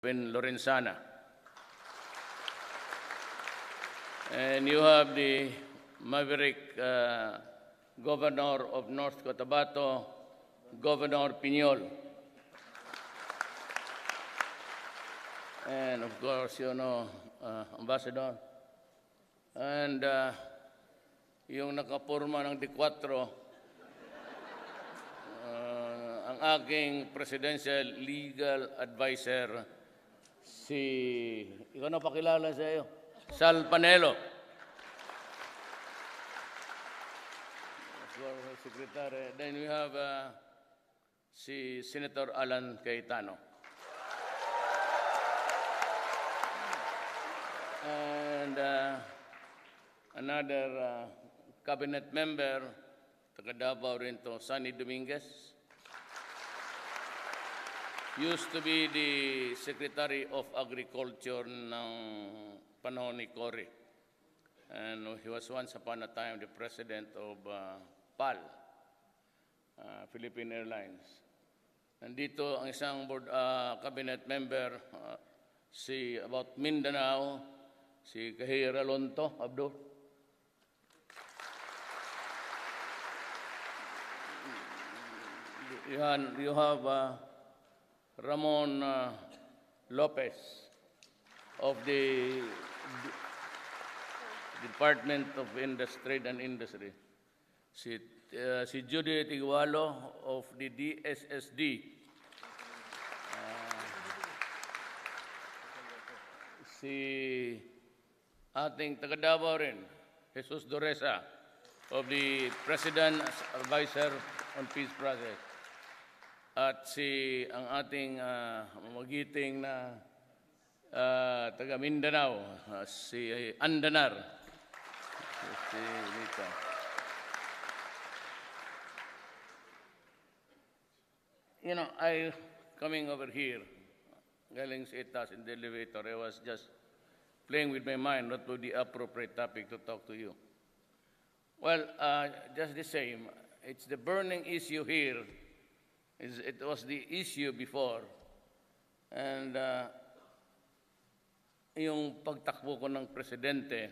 Open Lorenzana. And you have the maverick Governor of North Cotabato, Governor Piñol. And of course, you know, Ambassador. And yung nakapurma ng D4, ang aking presidential legal advisor, ikaw na pakilala sa iyo, Sal Panelo. Secretary. Then we have si Senator Alan Cayetano. And another cabinet member, taga Davao rin to, Sonny Dominguez. Used to be the Secretary of Agriculture ng panahon ni Cory. And he was once upon a time the president of PAL, Philippine Airlines. Nandito ang isang board, cabinet member, about Mindanao, si Kahira Lonto, Abdul. You have Ramon Lopez of the Department of Trade and Industry. Si Judy Tigualo of the DSSD. Si ating taga Davao rin, Jesus Doresa of the President's Advisor on Peace Project. At ang ating magiting na taga Mindanao, si Andanar. Si Lita. You know, coming over here, galing sa itas in the elevator, I was just playing with my mind what would be the appropriate topic to talk to you. Well, just the same, it's the burning issue here. It was the issue before. And yung pagtakbo ko ng presidente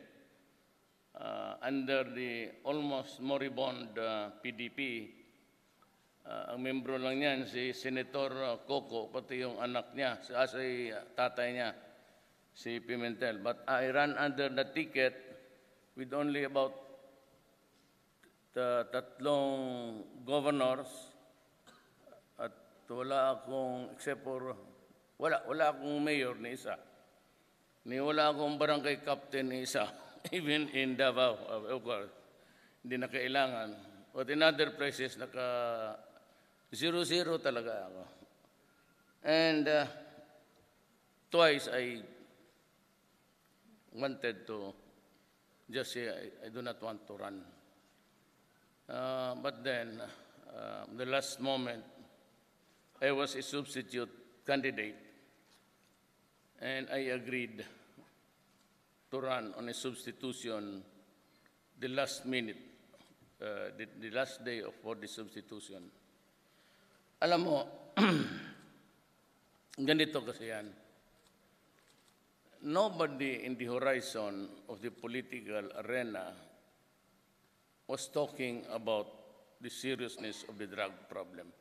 under the almost moribund PDP, ang membro lang niyan, si Senator Coco, pati yung anak niya, si tatay niya, si Pimentel. But I ran under the ticket with only about tatlong governors at wala akong, except for, wala akong mayor ni isa. Wala akong barangay captain ni isa, even in Davao, of course. Hindi na kailangan. But in other places, 0-0 talaga ako. And twice I wanted to just say I do not want to run. But then, the last moment, I was a substitute candidate, and I agreed to run on a substitution the last minute, the last day for the substitution. Alam mo, ganito kasi yan. Nobody in the horizon of the political arena was talking about the seriousness of the drug problem.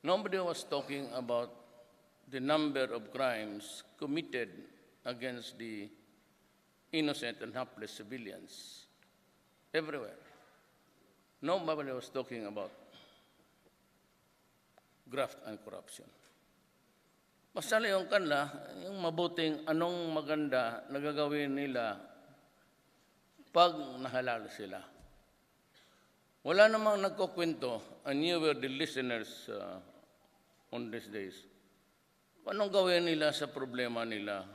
Nobody was talking about the number of crimes committed against the innocent and helpless civilians everywhere. Nobody was talking about graft and corruption. Basta yung kanila, yung mabuting anong maganda na gagawin nila pag nahalal sila. Wala namang nagkukwento, and you were the listeners on these days. Anong gawin nila sa problema nila?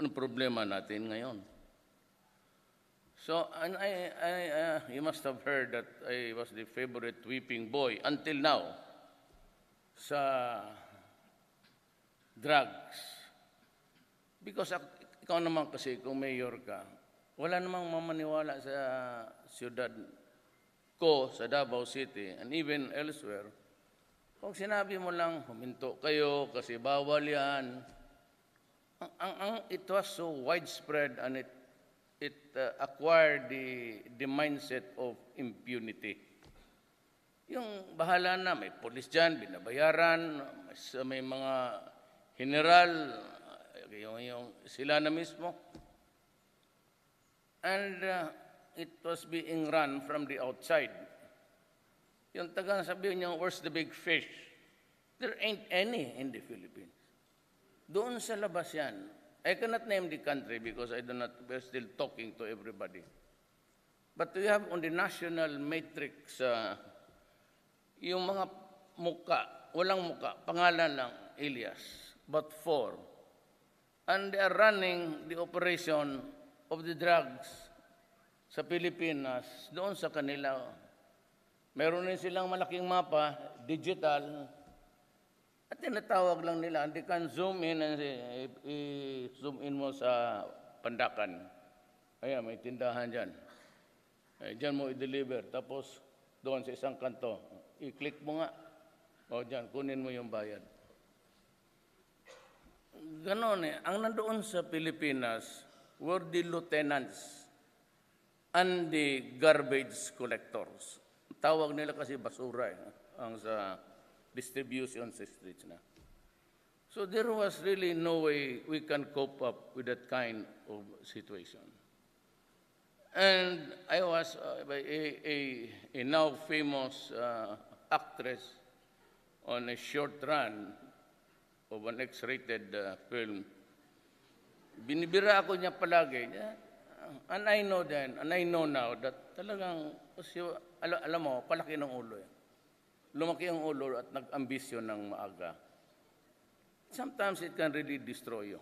Anong problema natin ngayon? So, and you must have heard that I was the favorite whipping boy until now sa drugs. Because ikaw naman kasi, kung mayor ka, wala namang mamaniwala sa siyudad ko, sa Davao City, and even elsewhere, Kung sinabi mo lang, huminto kayo kasi bawal yan, it was so widespread and it acquired the mindset of impunity. Yung bahala na, may polis dyan, binabayaran, may mga general, yung sila na mismo. And it was being run from the outside. Yung tagang sabihin niya, where's the big fish? There ain't any in the Philippines. Doon sa labas yan. I cannot name the country because we're still talking to everybody. But we have on the national matrix, yung mga muka, walang muka, pangalan lang, alias, but 4. And they are running the operation of the drugs sa Pilipinas, doon sa kanila. Meron din silang malaking mapa, digital, at tinatawag lang nila, they can zoom in and zoom in mo sa Pandakan. Ayan, may tindahan dyan. Dyan mo i-deliver. Tapos, doon sa isang kanto, i-click mo nga. O dyan, kunin mo yung bayad. Ganon eh. Ang nandoon sa Pilipinas were the lieutenants and the garbage collectors. Tawag nila kasi basura ang sa distribution sa streets na. So there was really no way we can cope up with that kind of situation. And I was a now famous actress on a short run of an X-rated film. Binibira ako niya palagi. And I know then, and I know now that talagang, alam mo, palaki ng ulo. Lumaki ang ulo at nag-ambisyon ng maaga. Sometimes it can really destroy you.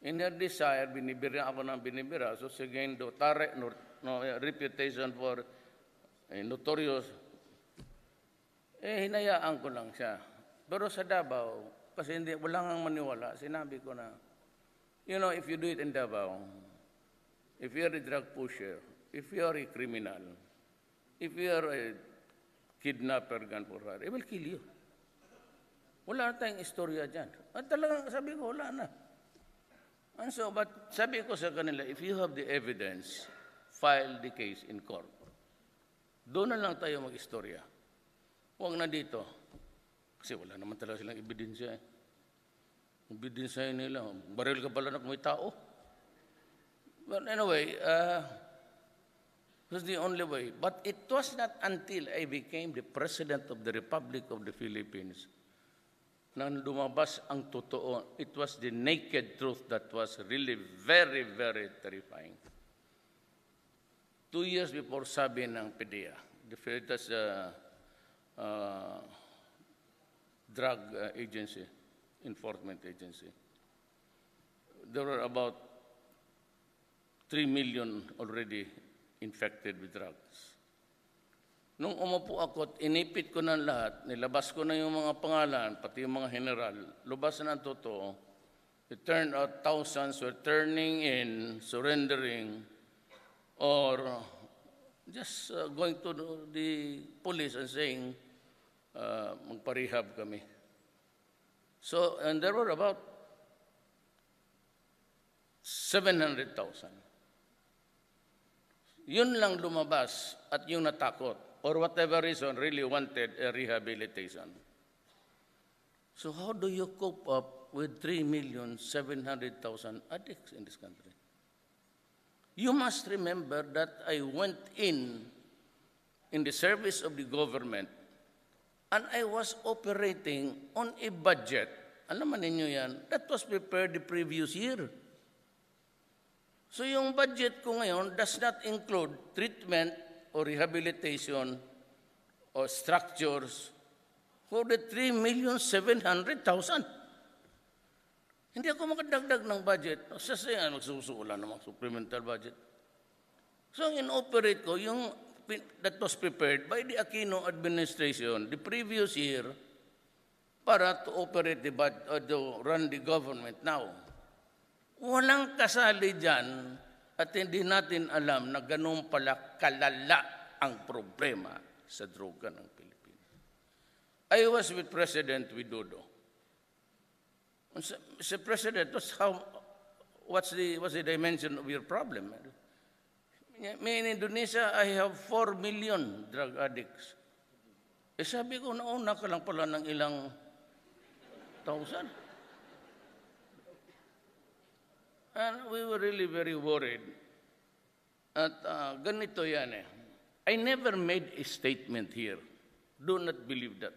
In her desire, binibira ako ng binibira. So again, Duterte, reputation for notorious, hinayaan ko lang siya. Pero sa Davao, kasi wala nang maniwala, sinabi ko na, you know, if you do it in Davao, if you are a drug pusher, if you are a criminal, if you are a kidnapper, gun for hire, it will kill you. Wala na tayong istorya dyan. At talagang sabi ko, wala na. And so, but sabi ko sa kanila, if you have the evidence, file the case in court. Doon na lang tayo mag-istorya. Huwag na dito. Kasi wala naman talaga silang ebidensya. Ebidensya nila, baril ka pala na kung may tao. But anyway, it was the only way. But it was not until I became the President of the Republic of the Philippines na lumabas ang totoo. It was the naked truth that was really very, very terrifying. 2 years before sabi ng PDEA, the Philippines Drug Agency, Enforcement Agency, there were about 3 million already infected with drugs. Nung umupo ako at inipit ko ng lahat, nilabas ko na yung mga pangalan, pati yung mga general, lubas na ang totoo, it turned out thousands were turning in, surrendering, or just going to the police and saying, magparehab kami. So, and there were about 700,000. Yun lang lumabas at yung natakot or whatever reason really wanted a rehabilitation. So how do you cope up with 3,700,000 addicts in this country? You must remember that I went in the service of the government and I was operating on a budget. Alam mo ninyo yan, that was prepared the previous year. So yung budget ko ngayon does not include treatment or rehabilitation or structures for the 3,700,000. Hindi ako makadagdag ng budget. Sasaya, magsusulan ng supplemental budget. So ang in-operate ko, yung that was prepared by the Aquino administration the previous year para to operate to run the government now. Walang kasali dyan at hindi natin alam na ganun pala kalala ang problema sa droga ng Pilipinas. I was with President Widodo. Mr. President, what's the dimension of your problem? Me in Indonesia, I have 4 million drug addicts. Sabi ko, nauna ka lang pala ng ilang thousand. And we were really very worried. At ganito yan eh. I never made a statement here. Do not believe that.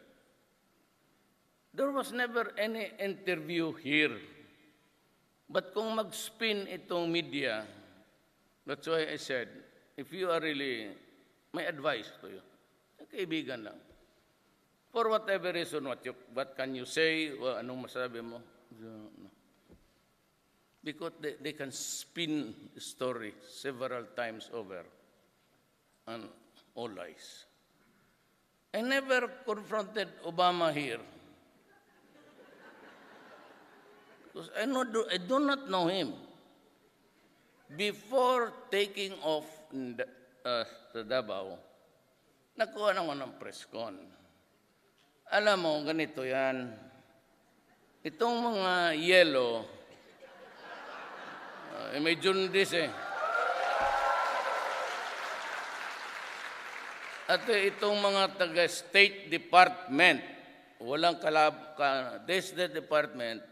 There was never any interview here. But kung mag-spin itong media, that's why I said, if you are really, my advice to you, kaibigan lang. For whatever reason, what can you say? Anong masabi mo? No. Because they can spin the story several times over and all lies. I never confronted Obama here. Because I do not know him. Before taking off sa Davao, nakuha naman ng press con. Alam mo, ganito yan. Itong mga yellow, may jaundice eh. At itong mga taga-State Department, walang State Department,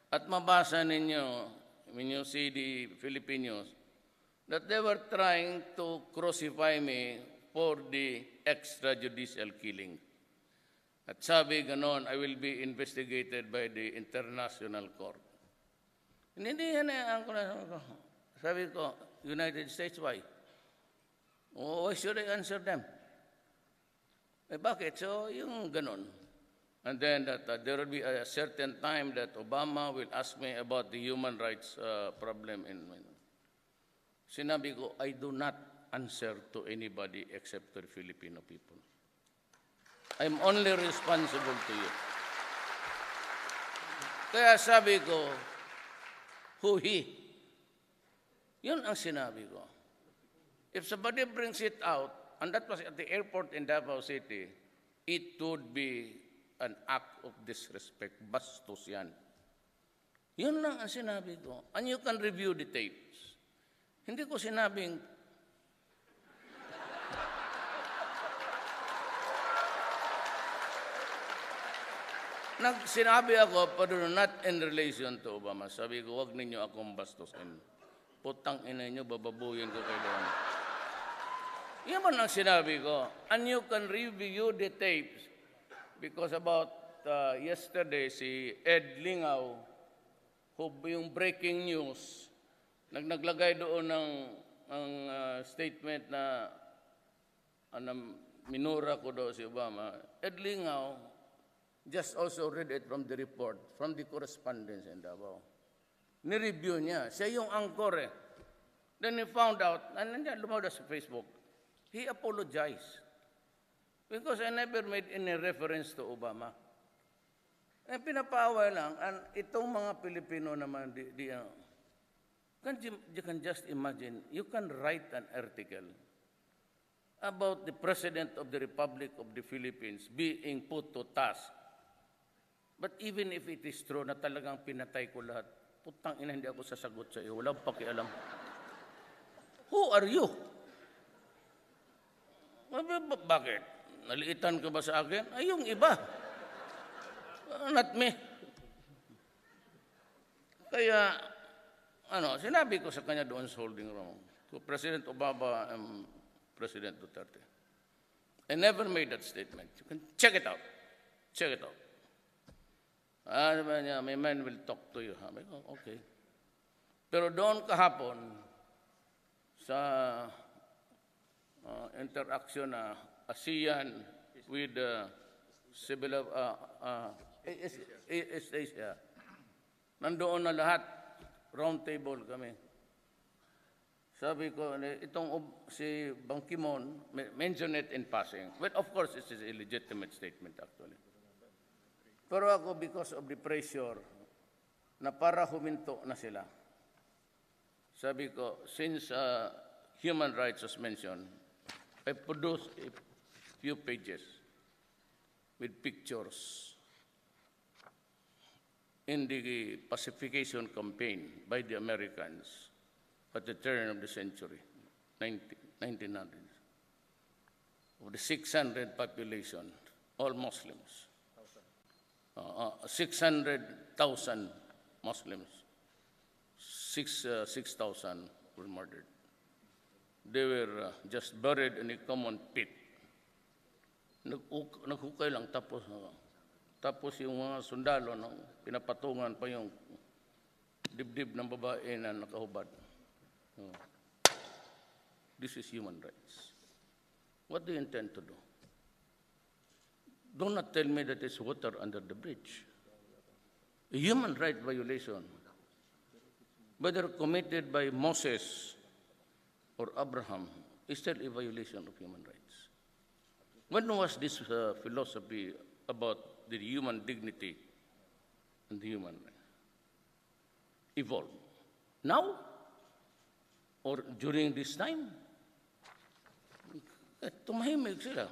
at mabasa ninyo, when you see the Filipinos, that they were trying to crucify me for the extrajudicial killing. At sabi ganon, I will be investigated by the International Court. Hindi yan sabi ko, United States, why? Why should I answer them? Bakit? So, yung ganon. And then that there will be a certain time that Obama will ask me about the human rights problem. Sinabi ko, I do not answer to anybody except to the Filipino people. I'm only responsible to you. Kaya sabi ko, who he? Yun ang sinabi ko. If somebody brings it out, and that was at the airport in Davao City, it would be an act of disrespect. Bastos yan. Yun lang ang sinabi ko. And you can review the tapes. Hindi ko sinabing, sinabi ako, pero not in relation to Obama. Sabi ko, wag ninyo akong bastusin. Putang ina nyo, bababuyin ko kayo doon. Yan man ang sinabi ko. And you can review the tapes. Because about yesterday, si Ed Lingaw, yung breaking news, naglagay doon ng statement na minura ko daw si Obama. Ed Lingaw just also read it from the report, from the correspondence in Davao. Ni-review niya. Siya yung anchor eh. Then he found out, and nandiyan lumabas sa Facebook, he apologized. Because I never made any reference to Obama. Pinapaaway lang. And itong mga Pilipino naman, you can just imagine, you can write an article about the President of the Republic of the Philippines being put to task. But even if it is true na talagang pinatay ko lahat, putang ina, hindi ako sasagot sa iyo. Walang pakialam. Who are you? Bakit? Naliitan ka ba sa akin? Ay, yung iba. Not me. Kaya, sinabi ko sa kanya doon sa holding room, to President Obama and President Duterte, I never made that statement. You can check it out. Check it out. Sabi niya, my man will talk to you. Sabi ko, okay. Pero doon kahapon, sa interaction na ASEAN with civil East Asia. Nandoon na lahat, round table kami. Sabi ko, si Ban Ki-moon mentioned it in passing. But of course, it is a legitimate statement actually. Pero ako, because of the pressure, na para huminto na sila, sabi ko, since human rights was mentioned, I produced a few pages with pictures in the pacification campaign by the Americans at the turn of the century, 1900s. Of the 600 population, all Muslims. 600,000 Muslims. 6,000 were murdered. They were just buried in a common pit. Naghukay lang tapos yung mga sundalo pinapatungan pa yung dibdib ng babae na nakahubad. This is human rights. What do you intend to do? Do not tell me that it's water under the bridge. A human right violation, whether committed by Moses or Abraham, is still a violation of human rights. When was this philosophy about the human dignity and the human right evolved? Now? Or during this time? Tumahimik sila.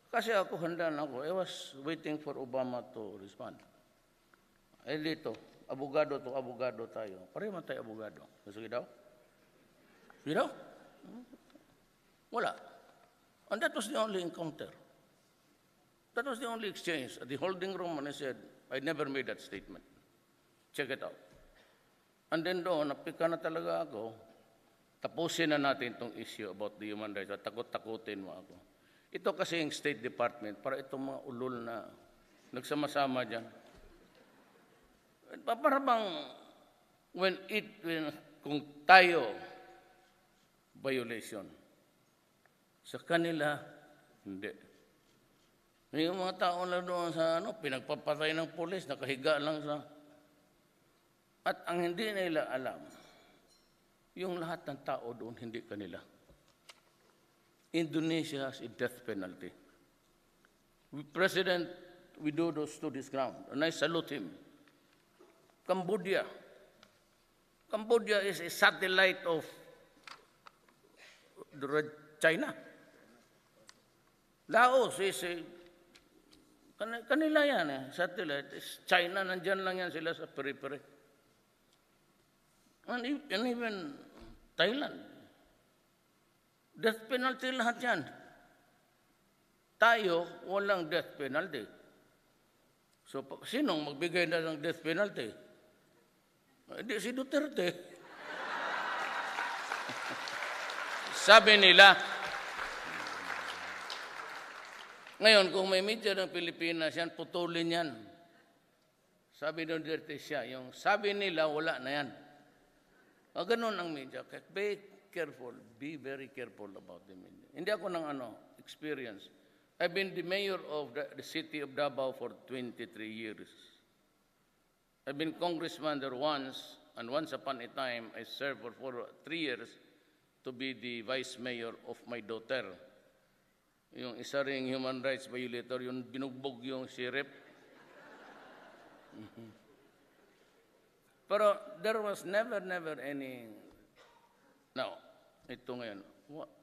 Kasi ako handa na ako. I was waiting for Obama to respond. Dito, abogado tayo. Pareho man tayo abogado. Sige daw? Sige daw? Wala. And that was the only encounter. That was the only exchange. At the holding room, and I said, I never made that statement. Check it out. And then doon, napika na talaga ako. Tapusin na natin itong issue about the human rights. At takot-takutin mo ako. Ito kasi yung State Department, para itong mga ulol na nagsama-sama dyan. Para bang, kung tayo, violation. Sa kanila, hindi. Yung mga tao na doon sa pinagpapatay ng pulis, nakahiga lang sa... At ang hindi nila alam, yung lahat ng tao doon, hindi kanila. Indonesia has a death penalty. President Widodo stood his ground, and I salute him. Cambodia is a satellite of China. Laos is a... Kanila yan satellite. China, nandyan lang yan sila sa periphery. And even Thailand. Death penalty lahat yan. Tayo, walang death penalty. So, sinong magbigay na ng death penalty? Hindi, si Duterte. Sabi nila, ngayon, kung may media ng Pilipinas, yan, putulin yan. Sabi ng Duterte siya, yung sabi nila, wala na yan. Ganun ang media. Be very careful about the media. Hindi ako ng experience. I've been the mayor of the city of Davao for 23 years. I've been congressman there once, and once upon a time, I served for 3 years to be the vice mayor of my daughter. Yung isa ring human rights violator, yung binugbog yung sheriff. Pero there was never any... Now, ito ngayon,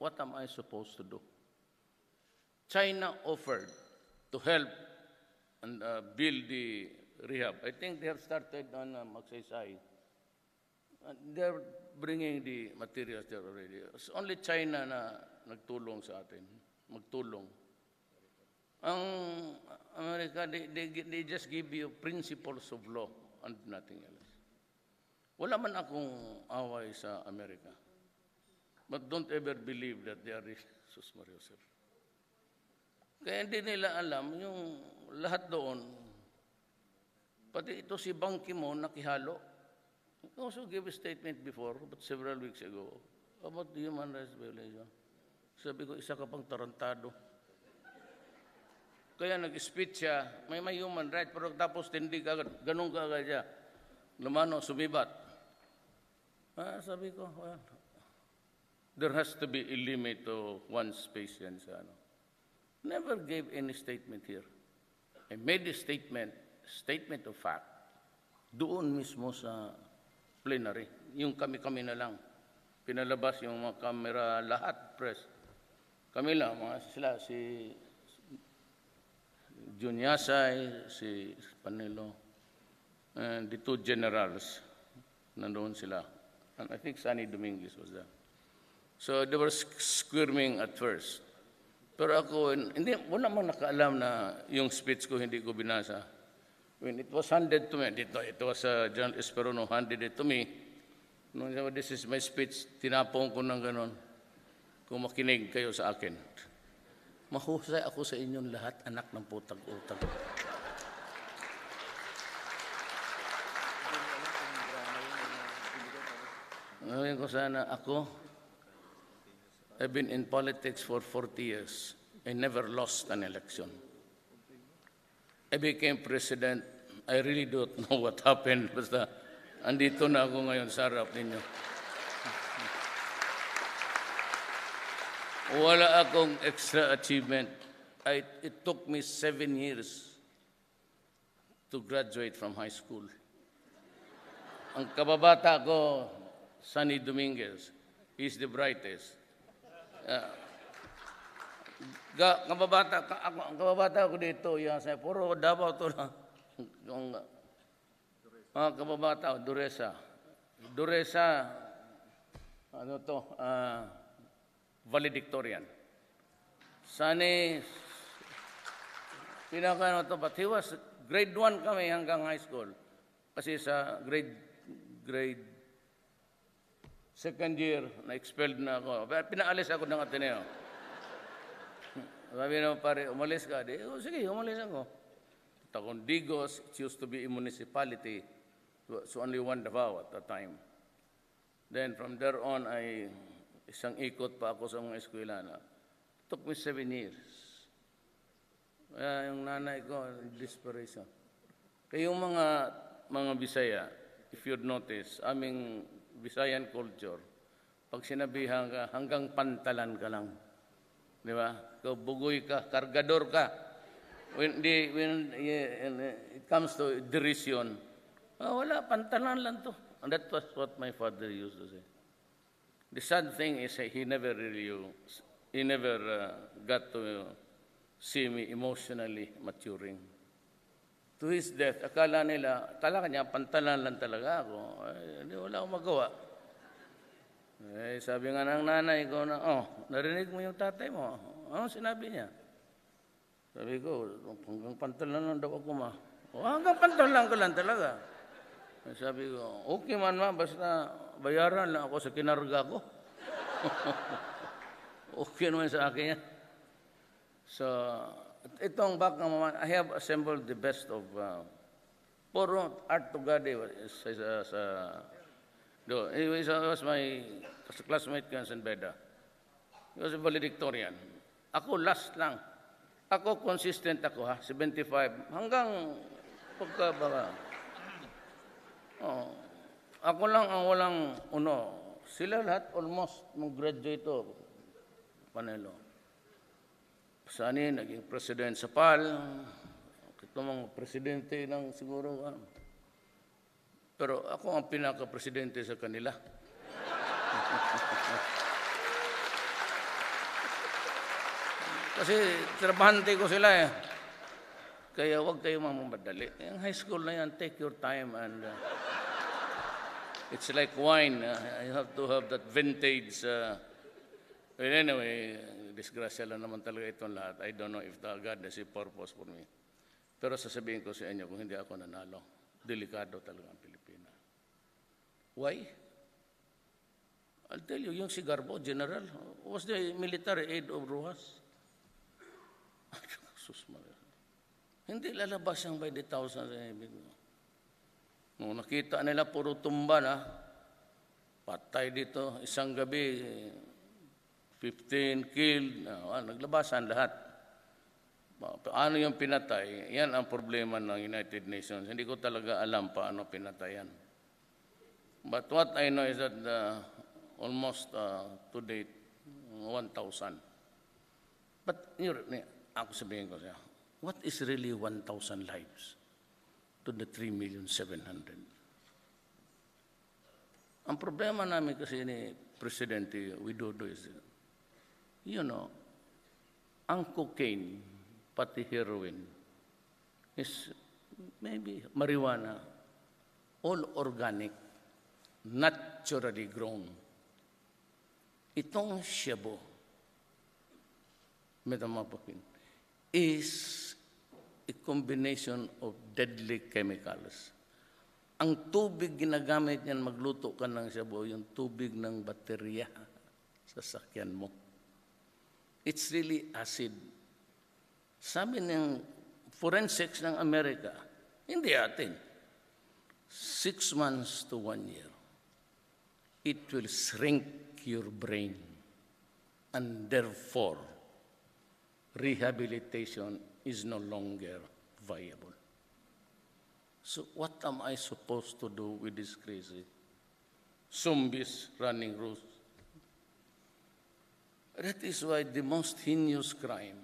what am I supposed to do? China offered to help and build the rehab. I think they have started on Magsaysay. They're bringing the materials there already. It's only China na nagtulong sa atin. Magtulong. Ang Amerika, they just give you principles of law and nothing else. Wala man akong away sa Amerika. But don't ever believe that they are Jesus Maria Joseph. Kaya hindi nila alam yung lahat doon. Pati ito si Ban Ki-moon nakihalo. He also gave a statement before, but several weeks ago, about the human rights violation. Sabi ko, isa ka pang tarantado. Kaya nag-speech siya, may human rights, pero tapos tindig agad, ganun ka agad siya. Lumano, sumibat. Sabi ko, well, there has to be a limit to one's patience. Never gave any statement here. I made a statement of fact, doon mismo sa plenary. Yung kami-kami na lang. Pinalabas yung mga camera, lahat, press. Kami lang, mga sila, si Junyasay, si Panelo, and the two generals, nandoon sila. And I think Sunny Dominguez was there. So they were squirming at first. Pero ako, wala mang nakaalam na yung speech ko hindi ko binasa. When it was handed to me, it was General Esperano handed it to me. Nung sabi, this is my speech, tinapong ko ng ganon. Kung makinig kayo sa akin. Mahusay ako sa inyong lahat, anak ng putag-utag. Ngayon ko sana, I've been in politics for 40 years. I never lost an election. I became president. I really don't know what happened. Basta, andito na ako ngayon sa harap ninyo. Wala akong extra achievement. It took me 7 years to graduate from high school. Ang kababata ko, Sunny Dominguez, he's the brightest. Kababata ko dito, puro Davao to lang. Kababata, Duresa. Valedictorian. Sunny, but he was grade 1 kami hanggang high school. Kasi sa grade second year, na-expelled na ako. Pinaalis ako ng Ateneo. Sabi naman, pare, umalis ka. Sige, umalis ako. Tacondigos, it used to be a municipality. So only one Davao at that time. Then from there on, isang ikot pa ako sa mga eskwela na. Took me 7 years. Kaya yung nanay ko, desperation. Kaya yung mga Bisaya, if you'd notice, aming Visayan culture, pag sinabihan ka, hanggang pantalan ka lang. Di ba? Bugoy ka, kargador ka. When it comes to derision, wala, pantalan lang to. And that was what my father used to say. The sad thing is he never got to see me emotionally maturing. To his death, akala niya, pantalan lang talaga ako. Hindi, wala akong magawa. Sabi nga ng nanay ko na, narinig mo yung tatay mo. Ano sinabi niya? Sabi ko, hanggang pantalan lang daw ako, ma. Hanggang pantalan ka lang talaga. Sabi ko, okay man, ma, basta bayaran lang ako sa kinarga ko. Okay naman sa akin yan. So, itong baka maman, I have assembled the best of puro Art Tugade he was my classmate ko in Beda. He was a valedictorian. Ako last lang. Ako consistent ako 75 hanggang pagkabaka. Ako lang ang walang sila lahat almost mag-graduate Panelo. Sani, naging president sa PAL. Ito mga presidente ng siguro. Pero ako ang pinaka-presidente sa kanila. Kasi trabahante ko sila Kaya huwag kayo mamadali. Yung high school na yan, take your time and it's like wine. You have to have that vintage. But anyway, disgrasya lang naman talaga itong lahat. I don't know if God has a purpose for me. Pero sasabihin ko sa inyo, kung hindi ako nanalo, delikado talaga ang Pilipinas. Why? I'll tell you, yung si Garbo, General, was the military aid of Rojas. Hindi lalabas ang by the thousands. Nung nakita nila, puro tumba na, patay dito, isang gabi, 15 killed, naglabasan lahat. Paano yung pinatay? Yan ang problema ng United Nations. Hindi ko talaga alam paano pinatayan. But what I know is that almost to date, 1,000. But ako sabihin ko siya, what is really 1,000 lives to the 3,700,000? Ang problema namin kasi ni Presidente Widodo is, ang cocaine, pati heroin, is maybe marijuana, all organic, naturally grown. Itong shabu, metamorphin, is a combination of deadly chemicals. Ang tubig ginagamit niyan magluto ka ng shabu, yung tubig ng baterya sa sakyan mo. It's really acid. Sabi ng forensics ng Amerika, hindi atin, 6 months to 1 year, it will shrink your brain, and therefore, rehabilitation is no longer viable. So what am I supposed to do with this crazy zombies running loose? That is why the most heinous crime,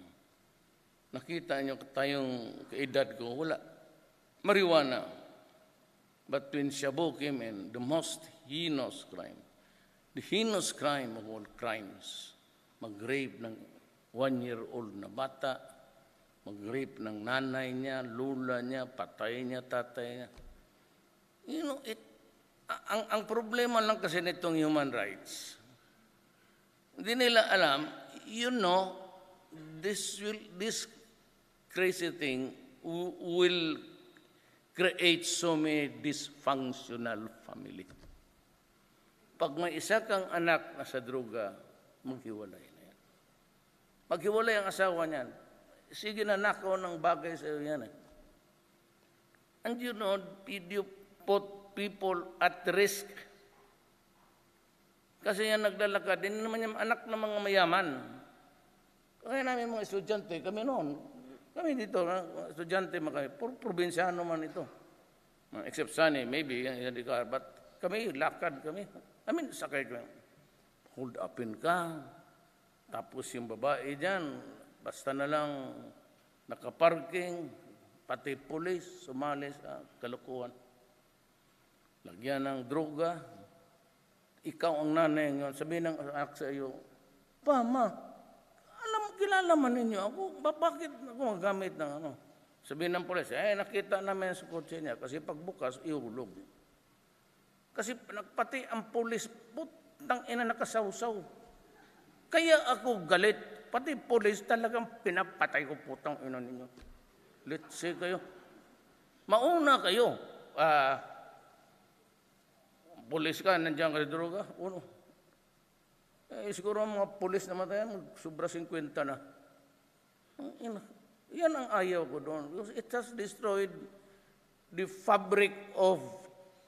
nakita niyo tayong kaedad ko, wala. Marijuana. But when shabu came in, the most heinous crime, the heinous crime of all crimes, mag-rape ng 1-year-old na bata, mag-rape ng nanay niya, lula niya, patay niya, tatay niya. You know, ang problema lang kasi nitong human rights, hindi nila alam, you know, this crazy thing will create so many dysfunctional family. Pag may isa kang anak na sa droga, maghiwalay na yan. Maghiwalay ang asawa niyan. Sige na, nakaw ng bagay sa iyo yan. And you know, you put people at risk. Kasi yan naglalakad, din naman yung anak ng mga mayaman. Kaya namin mga estudyante, kami noon, kami dito, estudyante, probinsyano man ito. Except Sunny, maybe, hindi ka, but kami, lakad kami. I mean, sakay kami. Hold upin ka. Tapos yung babae dyan, basta na lang nakaparking, pati pulis, sumali sa kalukuhan. Lagyan ng droga. Ikaw ang nanay ngayon, sabihin ng anak sa iyo, Pa, ma, kilala man ninyo ako, bakit ako magamit ng ano? Sabihin ng pulis, nakita namin sa kotse niya, kasi pagbukas, ihulog. Kasi pati ang pulis, putang ina nakasawsaw. Kaya ako galit, pati pulis talagang pinapatay ko putang ina ninyo. Let's say kayo, mauna kayo, pulis ka, nandiyan ka sa droga, uno. Siguro ang mga pulis na matayan, sobra 50 na. Yan ang ayaw ko doon. Because it has destroyed the fabric of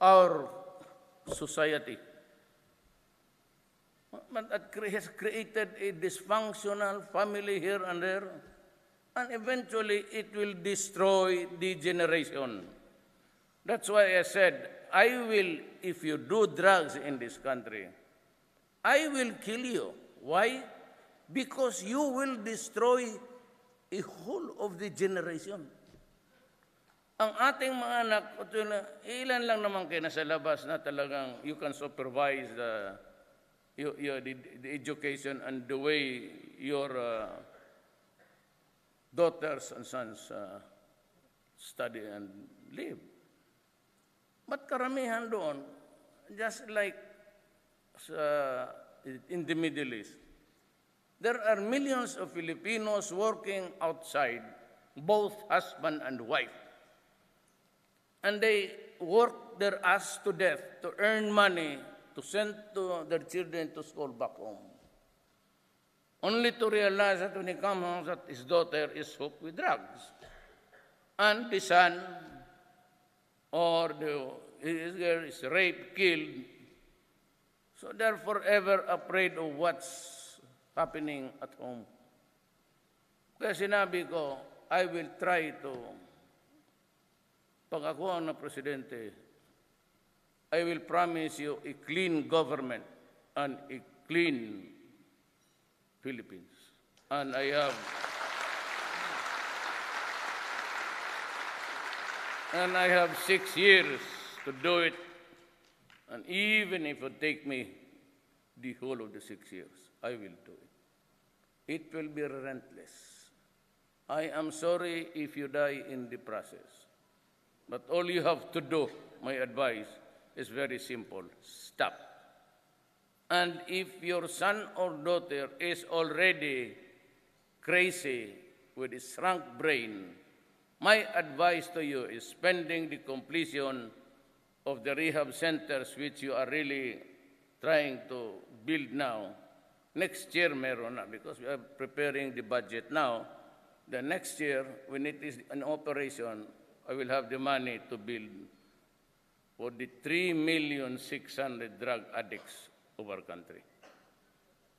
our society. But it has created a dysfunctional family here and there. And eventually, it will destroy the generation. That's why I said, I will, if you do drugs in this country, I will kill you. Why? Because you will destroy a whole of the generation. Ang ating mga anak, ilan lang naman kayo nasa labas na talagang you can supervise the education and the way your daughters and sons study and live. But karamihan doon, just like in the Middle East, there are millions of Filipinos working outside, both husband and wife. And they work their ass to death to earn money to send to their children to school back home. Only to realize that when he comes home that his daughter is hooked with drugs. And the son or his girl is raped, killed. So they're forever afraid of what's happening at home. Kaya sinabi ko, I will try to, pag ako ang na presidente, I will promise you a clean government and a clean Philippines. And I have 6 years to do it. And even if it take me the whole of the 6 years, I will do it. It will be relentless. I am sorry if you die in the process. But all you have to do, my advice, is very simple. Stop. And if your son or daughter is already crazy with a shrunk brain, my advice to you is spending the completion of the rehab centers which you are really trying to build now. Next year, meron na, because we are preparing the budget now. The next year, when it is an operation, I will have the money to build for the 3,600,000 drug addicts of our country.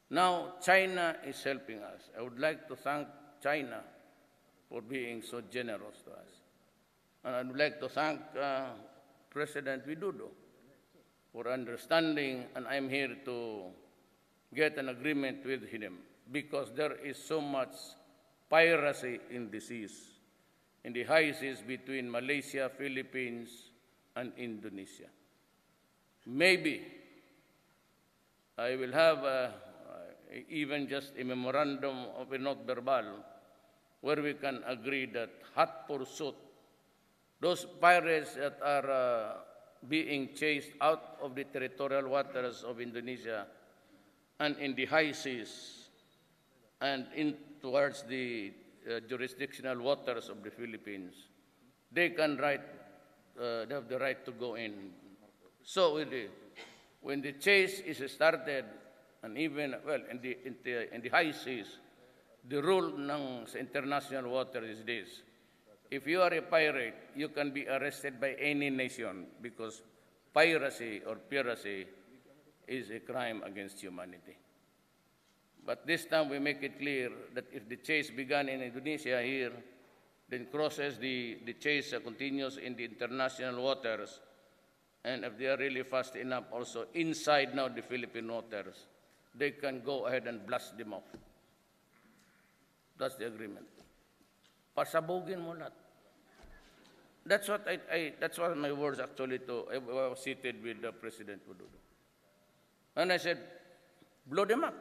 Now, China is helping us. I would like to thank China for being so generous to us. And I would like to thank President Widodo for understanding, and I'm here to get an agreement with him because there is so much piracy in the seas, in the high seas between Malaysia, Philippines, and Indonesia. Maybe I will have even just a memorandum of a note verbal where we can agree that hot pursuit, those pirates that are being chased out of the territorial waters of Indonesia and in the high seas and in towards the jurisdictional waters of the Philippines, they can they have the right to go in. So when the chase is started, and even, well, in the high seas, the rule sa international water is this. If you are a pirate, you can be arrested by any nation because piracy or piracy is a crime against humanity. But this time we make it clear that if the chase began in Indonesia here, then crosses the chase continues in the international waters, and if they are really fast enough also inside now the Philippine waters, they can go ahead and blast them off. That's the agreement. Pasabugin mo lahat. That's what that's what my words actually to, I was seated with the President Widodo. And I said, blow them up.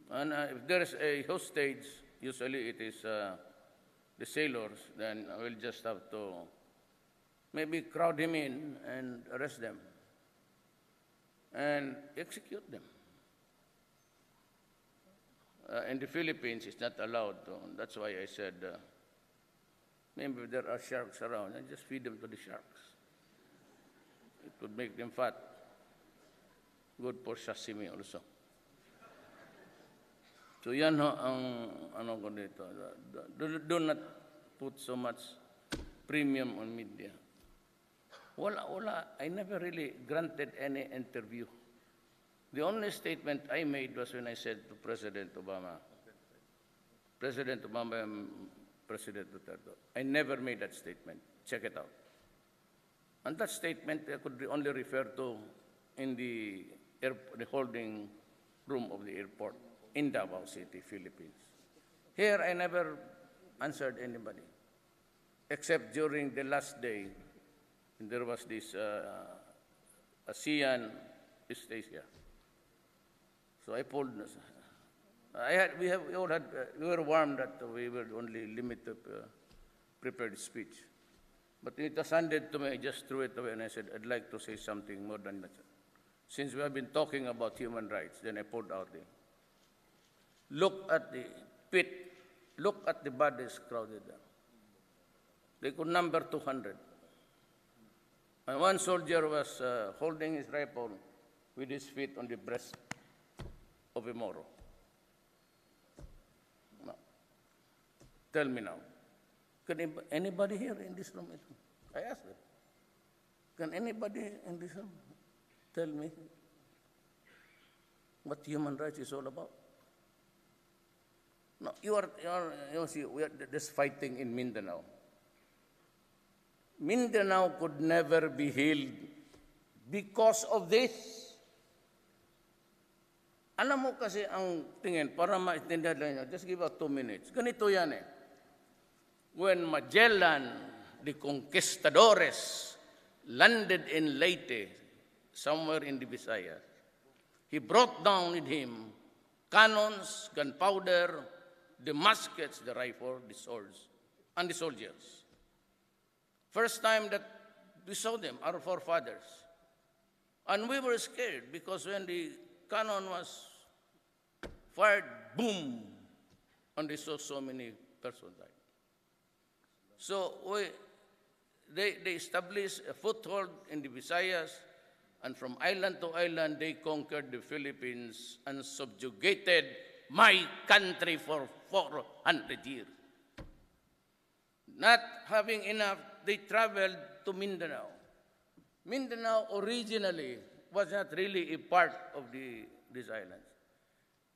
And if there is a hostage, usually it is the sailors, then I will just have to maybe crowd him in and arrest them and execute them. In the Philippines, it's not allowed to. That's why I said, maybe if there are sharks around, and just feed them to the sharks. It would make them fat. Good for sashimi also. So yan ho ang ano ko dito. Do not put so much premium on media. Wala. I never really granted any interview. The only statement I made was when I said to President Obama and President Duterte, I never made that statement. Check it out. And that statement I could only refer to in the holding room of the airport in Davao City, Philippines. Here, I never answered anybody, except during the last day, there was this ASEAN East Asia. So I pulled. We were warned that we were only limited prepared speech. But it was handed to me, I just threw it away, and I said, I'd like to say something more than that. Since we have been talking about human rights, then I pulled out the, look at the pit, look at the bodies crowded there. They could number 200. And one soldier was holding his rifle with his feet on the breast of a Moro. Now, tell me now, can anybody here in this room, I asked them, can anybody in this room tell me what human rights is all about? No, you see, we are just fighting in Mindanao. Mindanao could never be healed because of this. Alam mo kasi ang tingin, para maintindihan lang nyo, just give out 2 minutes. Ganito yan eh. When Magellan, the conquistadores, landed in Leyte, somewhere in the Visayas, he brought down with him cannons, gunpowder, the muskets, the rifle, the swords, and the soldiers. First time that we saw them, our forefathers. And we were scared because when the cannon was fired, boom, and they saw so many persons died. So they established a foothold in the Visayas, and from island to island, they conquered the Philippines and subjugated my country for 400 years. Not having enough, they traveled to Mindanao. Mindanao originally was not really a part of these islands.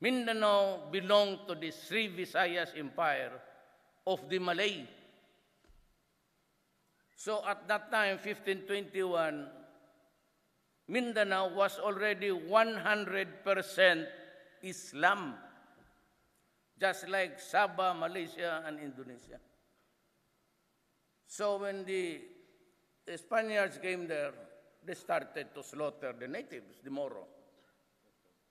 Mindanao belonged to the Sri Visayas Empire of the Malay. So at that time, 1521, Mindanao was already 100% Islam, just like Sabah, Malaysia, and Indonesia. So when the Spaniards came there, they started to slaughter the natives, the Moro.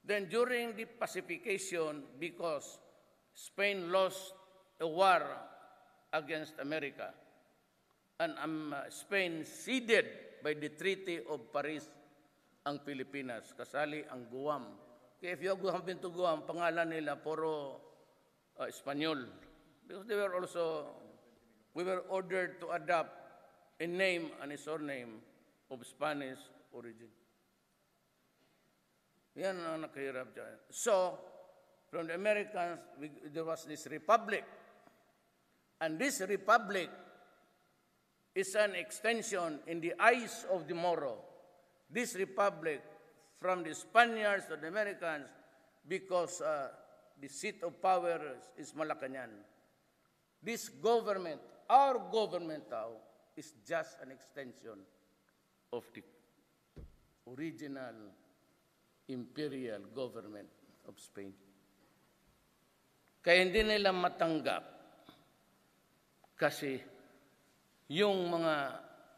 Then during the pacification, because Spain lost a war against America, and Spain ceded by the Treaty of Paris ang Pilipinas, kasali ang Guam. Kaya if you have been to Guam, pangalan nila puro Espanyol. Because we were ordered to adopt a name and a surname of Spanish origin. Yan ang nakahirap dyan. So, from the Americans, there was this republic. And this republic is an extension in the eyes of the Moro. This republic, from the Spaniards to the Americans, because the seat of power is Malacañang. This government, our government now, is just an extension of the original imperial government of Spain. Kaya hindi nila matanggap kasi yung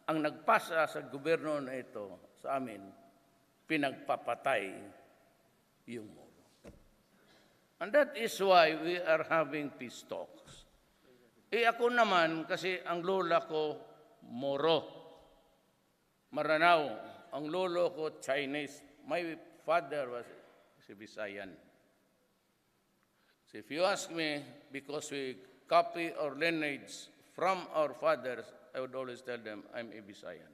ang nagpasa sa gobyerno na ito sa amin, pinagpapatay yung Moro. And that is why we are having peace talks. Ako naman, kasi ang lola ko, Moro. Maranao. Ang lolo ko, Chinese. My father was Visayan. So if you ask me, because we copy our lineage from our fathers, I would always tell them, I'm a Visayan.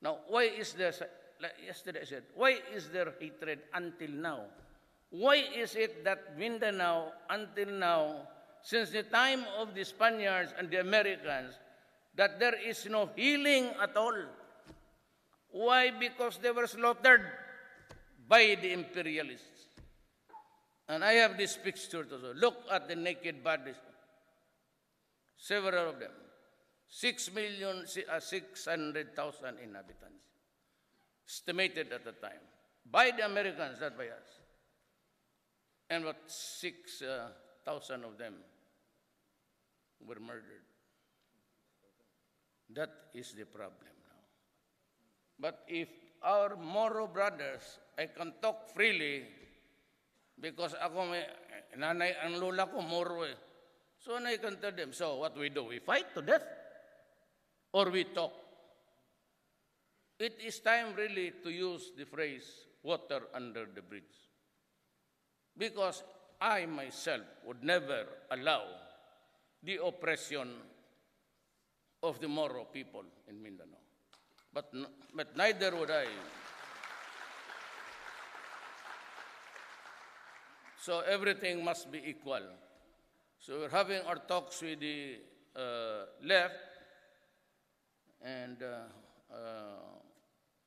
Now, why is there, like yesterday I said, why is there hatred until now? Why is it that Mindanao, until now, since the time of the Spaniards and the Americans, that there is no healing at all? Why? Because they were slaughtered by the imperialists. And I have this picture to look at the naked bodies, several of them. 6,600,000 inhabitants, estimated at the time, by the Americans, not by us. And about 6,000 of them were murdered. That is the problem now. But if our Moro brothers, I can talk freely because ako nanay ang lola ko Moro eh. So I can tell them, so what we do? We fight to death or we talk? It is time really to use the phrase water under the bridge. Because I myself would never allow the oppression of the Moro people in Mindanao. But neither would I. So everything must be equal. So we're having our talks with the left, and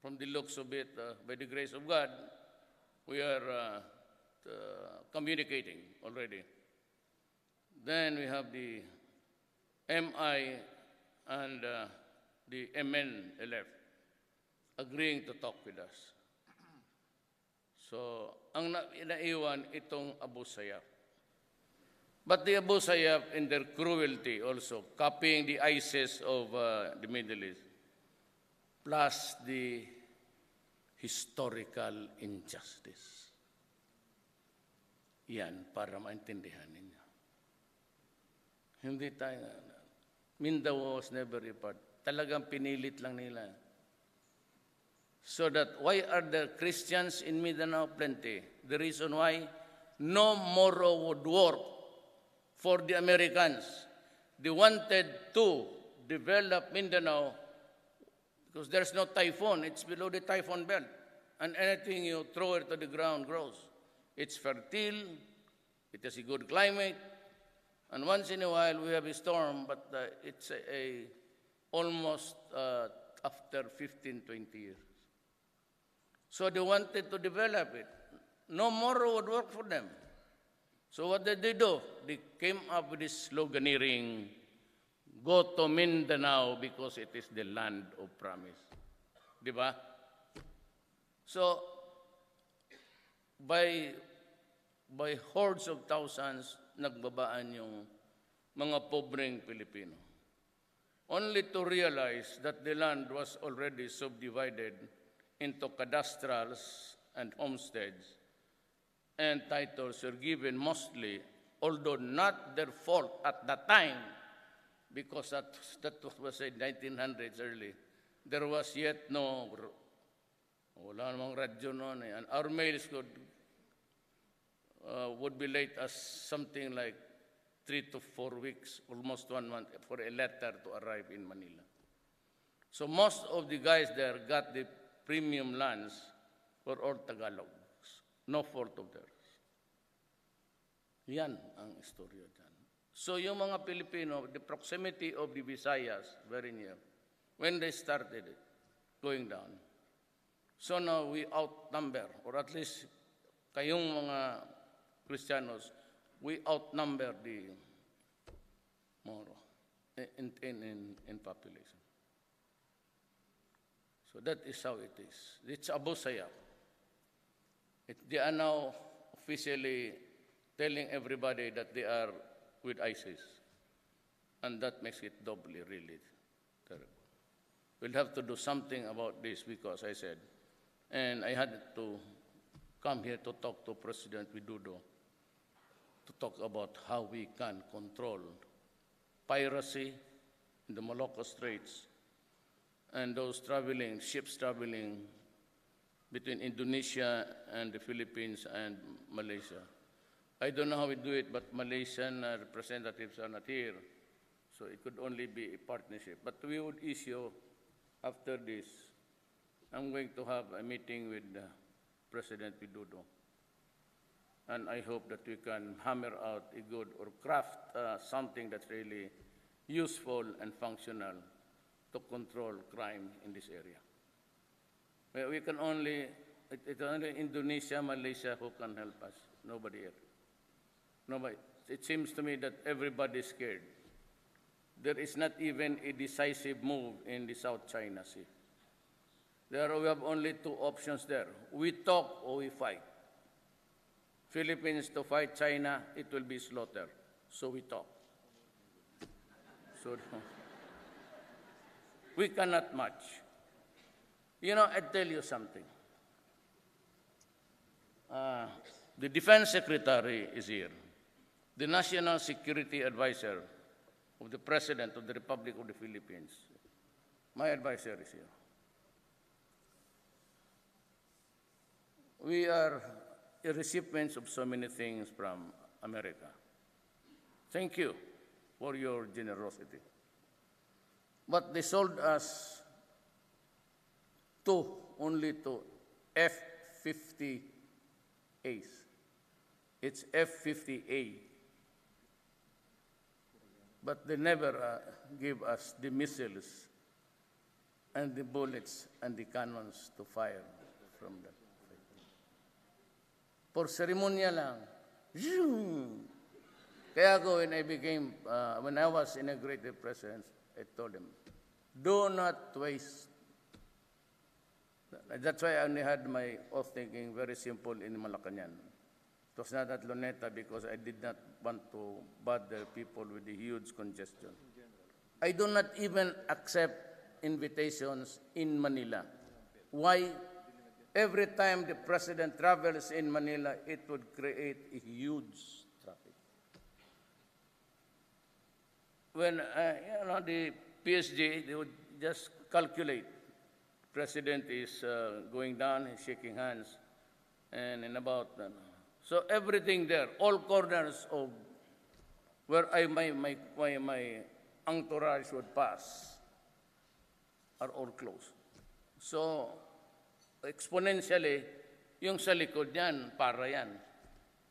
from the looks of it, by the grace of God, we are communicating already. Then we have the MI and the MN left agreeing to talk with us. So, ang naiwan itong Abu Sayyaf. But the Abu Sayyaf, in their cruelty also, copying the ISIS of the Middle East, plus the historical injustice. Yan, para maintindihan ninyo. Hindi tayo, Mindanao was never a part. Talagang pinilit lang nila. So that, why are the Christians in Mindanao plenty? The reason why, no Moro would work for the Americans. They wanted to develop Mindanao because there's no typhoon. It's below the typhoon belt. And anything you throw it to the ground grows. It's fertile, it has a good climate, and once in a while we have a storm, but it's almost after 15, 20 years. So they wanted to develop it. No more would work for them. So what did they do? They came up with this sloganeering, go to Mindanao because it is the land of promise. Diba? So, by hordes of thousands, nagbabaan yung mga pobreng Pilipino. Only to realize that the land was already subdivided into cadastrals and homesteads, and titles were given mostly, although not their fault at that time, because that was in 1900s early. There was yet no, wala namang radyo noon and our mails would be late as something like 3 to 4 weeks, almost 1 month, for a letter to arrive in Manila. So most of the guys there got the premium lands for all Tagalogs. No fault of theirs. Yan ang istorya dyan. So yung mga Pilipino, the proximity of the Visayas, very near, when they started it, going down. So now we outnumber, or at least kayong mga Kristiyanos, we outnumber the Moro in population. So that is how it is. It's Abu Sayyaf. They are now officially telling everybody that they are with ISIS. And that makes it doubly really terrible. We'll have to do something about this because I said, and I had to come here to talk to President Widodo to talk about how we can control piracy in the Malacca Straits and those traveling, ships traveling between Indonesia and the Philippines and Malaysia. I don't know how we do it, but Malaysian representatives are not here, so it could only be a partnership. But we would issue, after this, I'm going to have a meeting with President Widodo, and I hope that we can hammer out a good, or craft something that's really useful and functional to control crime in this area. Well, we can only, it's only Indonesia, Malaysia who can help us, nobody else. Nobody. It seems to me that everybody is scared. There is not even a decisive move in the South China Sea. There we have only two options there. We talk or we fight. Philippines to fight China, it will be slaughter. So we talk. So we cannot match. You know, I tell you something. The Defense Secretary is here. The National Security Advisor of the President of the Republic of the Philippines. My advisor is here. We are recipients of so many things from America. Thank you for your generosity. But they sold us only two F-50As. It's F-50A. But they never give us the missiles and the bullets and the cannons to fire from that. For ceremonial lang. Kaya ako, when I was inaugurated president, I told him, do not waste. That's why I only had my oath thinking very simple in Malacanang. It was not at Luneta because I did not want to bother people with the huge congestion. I do not even accept invitations in Manila. Why? every time the president travels in Manila, it would create a huge traffic. When the PSG, they would just calculate. President is going down, he's shaking hands, and in about so everything there, all corners of where my entourage would pass are all closed. So exponentially, yung sa likod yan, para yan.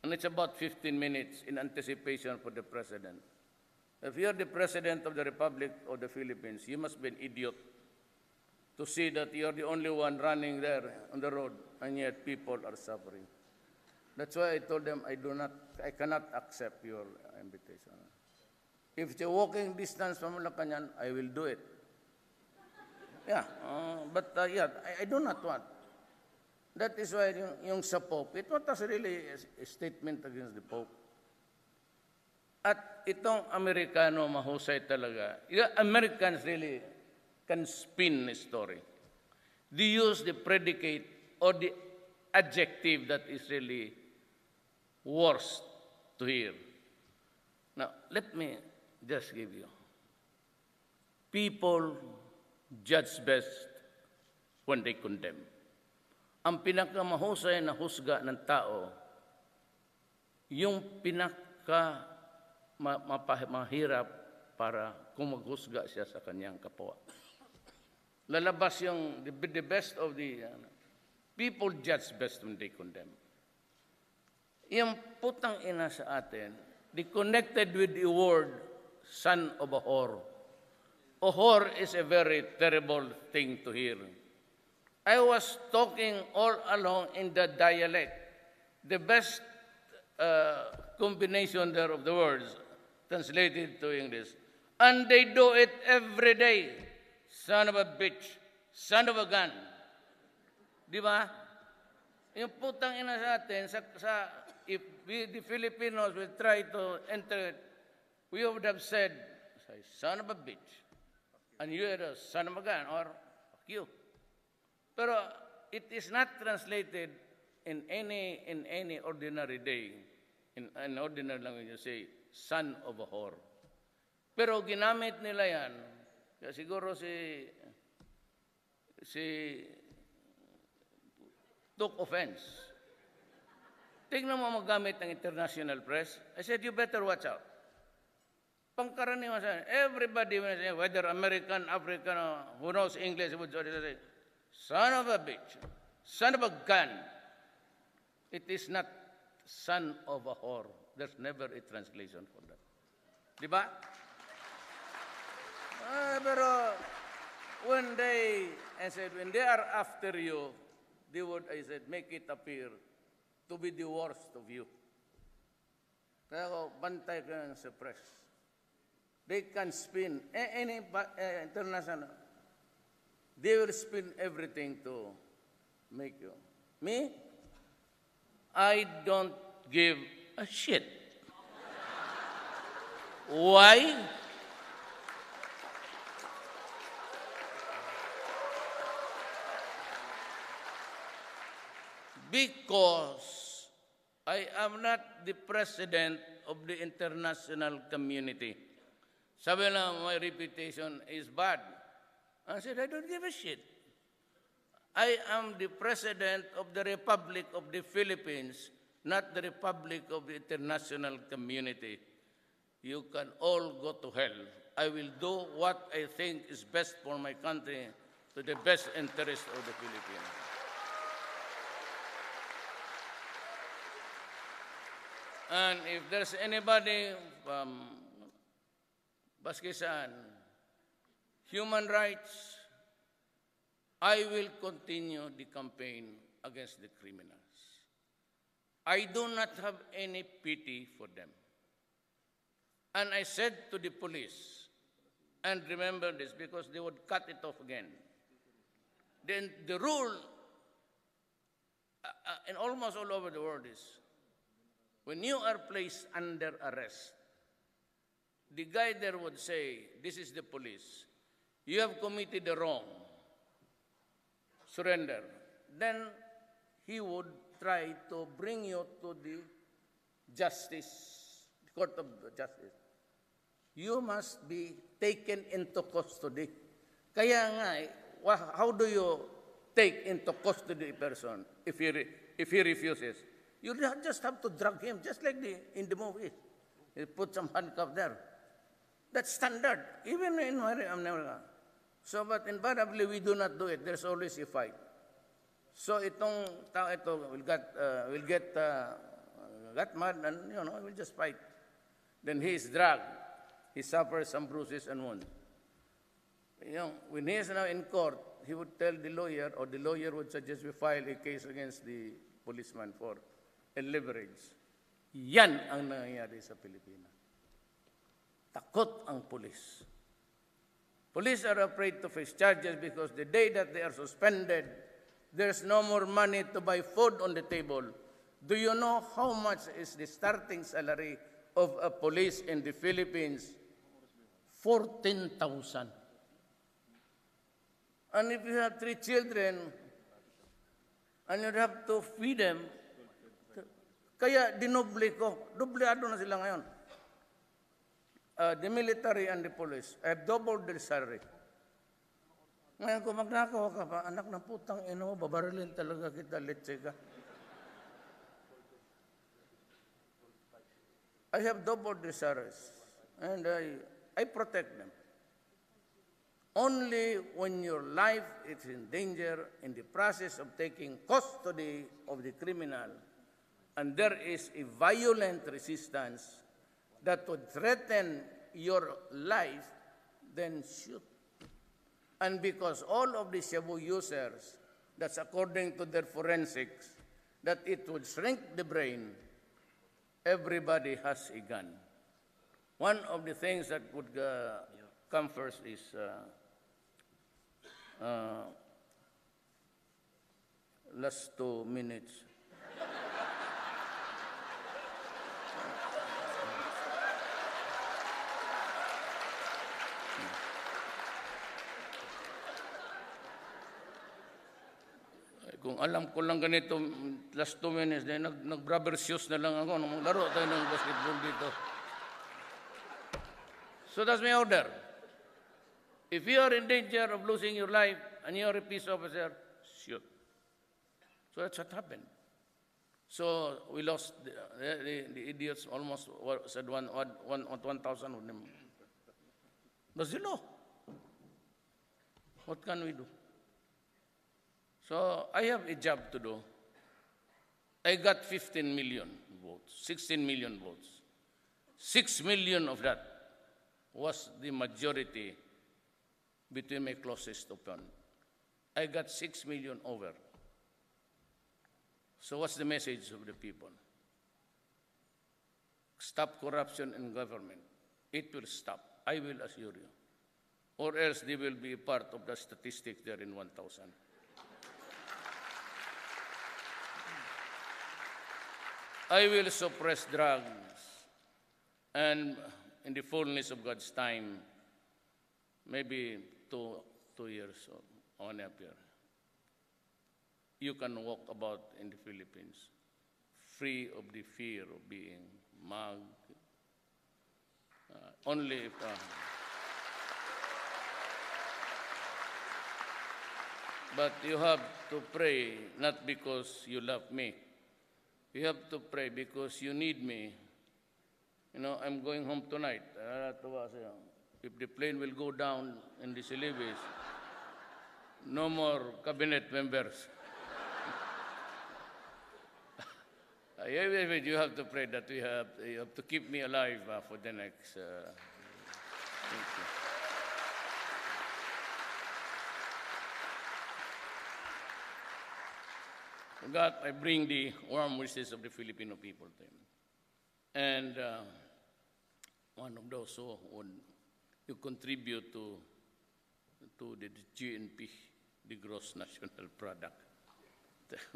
And it's about 15 minutes in anticipation for the president. If you're the president of the Republic of the Philippines, you must be an idiot to see that you're the only one running there on the road, and yet people are suffering. That's why I told them I cannot accept your invitation. If it's a walking distance from Malacanang, I will do it. Yeah, but I do not want. That is why yung sa Pope, it was really a statement against the Pope. At itong Amerikano, mahusay talaga. Americans really can spin a story. They use the predicate or the adjective that is really worst to hear. Now, let me just give you. People judge best when they condemn. Ang pinakamahusay na husga ng tao, yung mahirap para kung maghusga siya sa kanyang kapwa. Lalabas yung the best of the people judge best when they condemn. Yung putang ina sa atin, they connected with the word son of a whore. A whore is a very terrible thing to hear. I was talking all along in the dialect. The best combination there of the words translated to English. And they do it every day. Son of a bitch. Son of a gun. Di ba? Yung putang ina sa atin, if the Filipinos will try to enter it, we would have said, son of a bitch. And you are a son of a gun, or fuck you. Pero it is not translated in any ordinary day. In an ordinary language, you say, son of a whore. Pero ginamit nila yan, kaya siguro si took offense. Tingnan mo magamit ng international press. I said, you better watch out. Pangkaraniwan sa everybody, whether American, African, who knows English, would say, son of a bitch, son of a gun. It is not son of a whore. There's never a translation for that. Di ba? Pero when they are after you, they would, I said, make it appear to be the worst of you. Kaya bantay ka sa press. They can spin any international. They will spin everything to make you. Me? I don't give a shit. Why? Because I am not the president of the international community. Sabi na, my reputation is bad. I said, I don't give a shit. I am the president of the Republic of the Philippines, not the Republic of the international community. You can all go to hell. I will do what I think is best for my country to the best interest of the Philippines. And if there's anybody from Baskisan, human rights, I will continue the campaign against the criminals. I do not have any pity for them. And I said to the police, and remember this because they would cut it off again. Then the rule, and almost all over the world is, when you are placed under arrest, the guy there would say, this is the police, you have committed a wrong, surrender. Then he would try to bring you to the court of justice. You must be taken into custody. Kaya nga, how do you take into custody a person if he refuses? You just have to drag him, just like in the movies. You put some handcuff there. That's standard, even in America. So, but invariably, we do not do it. There's always a fight. So, itong tao ito will get mad and, will just fight. Then he is dragged. He suffers some bruises and wounds. When he is now in court, he would tell the lawyer, or the lawyer would suggest we file a case against the policeman for a leverage. Yan ang nangyayari sa Pilipinas. Takot ang police. Police are afraid to face charges because the day that they are suspended, there's no more money to buy food on the table. Do you know how much is the starting salary of a police in the Philippines? 14,000. And if you have 3 children, and you have to feed them, kaya dinoble ko, dobleado na sila ngayon. The military and the police have doubled their salary. Ngayon kung magnakaw ka pa, anak ng putang ino, babarilin talaga kita, let's ka. I have doubled the salaries, and I protect them. Only when your life is in danger in the process of taking custody of the criminal, and there is a violent resistance that would threaten your life, then shoot. And because all of the shabu users, that's according to their forensics, that it would shrink the brain, everybody has a gun. One of the things that would come first is last 2 minutes. Kung alam ko lang ganito, last 2 minutes, nag-rubber shoes na lang ako. Nung laro tayo ng basketball dito. So that's my order. If you are in danger of losing your life and you are a peace officer, shoot. So that's what happened. So we lost the idiots, almost said 1,000 of them. That's the law. What can we do? So I have a job to do. I got 15 million votes, 16 million votes. 6 million of that was the majority between my closest opponent. I got 6 million over. So what's the message of the people? Stop corruption in government. It will stop. I will assure you. Or else they will be part of the statistics there in 1,000. I will suppress drugs, and in the fullness of God's time, maybe two years or 1.5 years, you can walk about in the Philippines free of the fear of being mugged. Only if... But you have to pray, not because you love me. You have to pray because you need me. I'm going home tonight. If the plane will go down in the Silibis, no more cabinet members. You have to pray that you have to keep me alive for the next... thank you. God, I bring the warm wishes of the Filipino people to him. And one of those who contribute to the GNP, the gross national product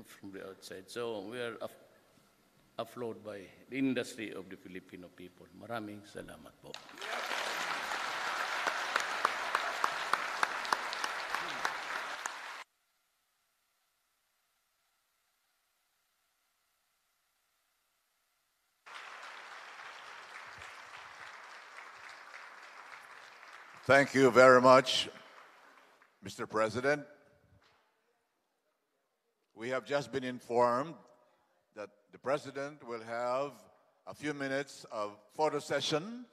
from the outside. So we are afloat by the industry of the Filipino people. Maraming salamat po. Thank you very much, Mr. President. We have just been informed that the President will have a few minutes of photo session.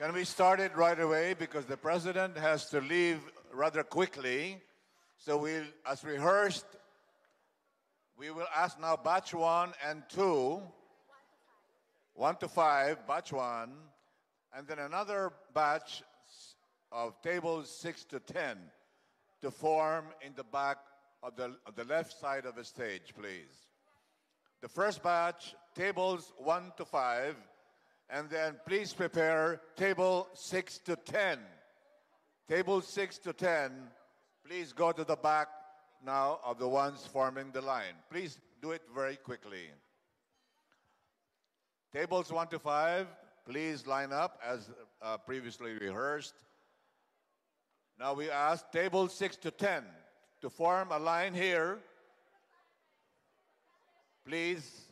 Can we start it right away? Because the President has to leave rather quickly. So as rehearsed, we will ask now batch 1 and 2, 1 to 5, batch 1, and then another batch of tables 6 to 10 to form in the back of the left side of the stage, please. The first batch, tables 1 to 5, and then please prepare table 6 to 10. Table 6 to 10, please go to the back now of the ones forming the line. Please do it very quickly. Tables 1 to 5, please line up as previously rehearsed. Now we ask tables 6 to 10 to form a line here. Please.